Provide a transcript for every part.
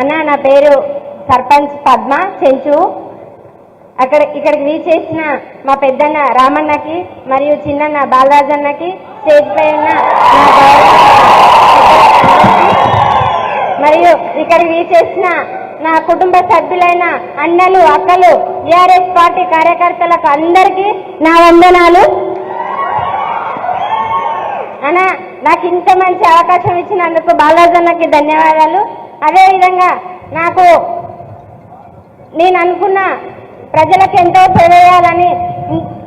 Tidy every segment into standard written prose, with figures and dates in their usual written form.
అన్న నా పేరు సర్పంచ్ పద్మ చెంచు. ఇక్కడికి వీచేసిన మా పెద్దన్న రామన్నకి మరియు చిన్నన్న బాలరాజన్నకి, స్టేజ్ పై ఉన్న మరియు ఇక్కడికి వీచేసిన నా కుటుంబ సభ్యులైన అన్నలు అక్కలు టీఆర్ఎస్ పార్టీ కార్యకర్తలకు అందరికీ నా వందనాలు. అన్న నాకు ఇంత మంచి అవకాశం ఇచ్చినందుకు బాలరాజన్నకి ధన్యవాదాలు. అదేవిధంగా నేను అనుకున్న ప్రజలకు ఎంతో సేవ చేయాలని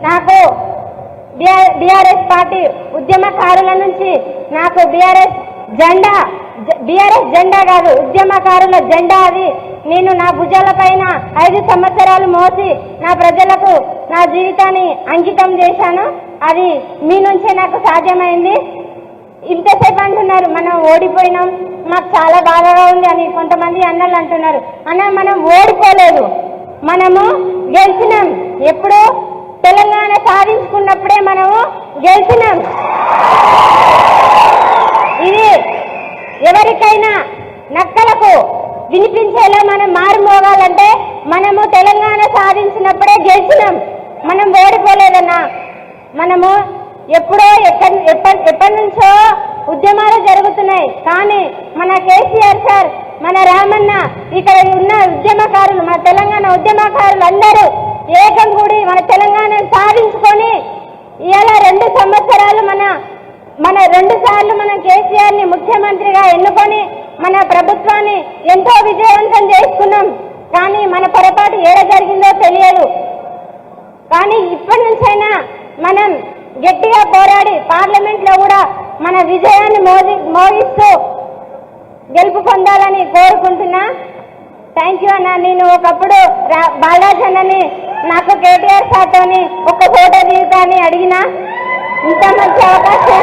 నాకు బీఆర్ఎస్ పార్టీ ఉద్యమకారుల నుంచి నాకు బీఆర్ఎస్ జెండా కాదు, ఉద్యమకారుల జెండా అది నేను నా భుజాల పైన 5 సంవత్సరాలు మోసి నా ప్రజలకు నా జీవితాన్ని అంకితం చేశాను. అది మీ నుంచే నాకు సాధ్యమైంది. ఇంతసేపు అంటున్నారు మనం ఓడిపోయినాం, మాకు చాలా బాధగా ఉంది అని కొంతమంది అన్నలు అంటున్నారు. అన్న మనం ఓడిపోలేదు, మనము గెలిచినాం. ఎప్పుడు తెలంగాణ సాధించుకున్నప్పుడే మనము గెలిచినాం. ఇది ఎవరికైనా నక్కలకు వినిపించేలా మనం మారుమోగాలంటే మనము తెలంగాణ సాధించినప్పుడే గెలిచినాం, మనం ఓడిపోలేదన్నా. మనము ఎప్పుడో ఎప్పటి నుంచో ఉద్యమాలు జరుగుతున్నాయి, కానీ మన కేసీఆర్ సార్, మన రామన్న, ఇక్కడ ఉన్న ఉద్యమకారులు, మన తెలంగాణ ఉద్యమకారులు అందరూ ఏకం కూడి మన తెలంగాణను సాధించుకొని ఇవాళ 2 సంవత్సరాలు మన 2 సార్లు మనం కేసీఆర్ ని ముఖ్యమంత్రిగా ఎన్నుకొని మన ప్రభుత్వాన్ని ఎంతో విజయవంతం చేసుకున్నాం. కానీ మన పొరపాటు ఏడ జరిగిందో తెలియదు. కానీ ఇప్పటి నుంచైనా మనం గట్టిగా పోరాడి పార్లమెంట్ లో కూడా మన విజయాన్ని మోగిస్తూ గెలుపు పొందాలని కోరుకుంటున్నా. థ్యాంక్ యూ అన్న. నేను ఒకప్పుడు బాలరాజ్ అన్నని నాకు కేటీఆర్ సార్తోని ఒక ఫోటో దిగుతాని అడిగినా, ఇంత మంచి అవకాశం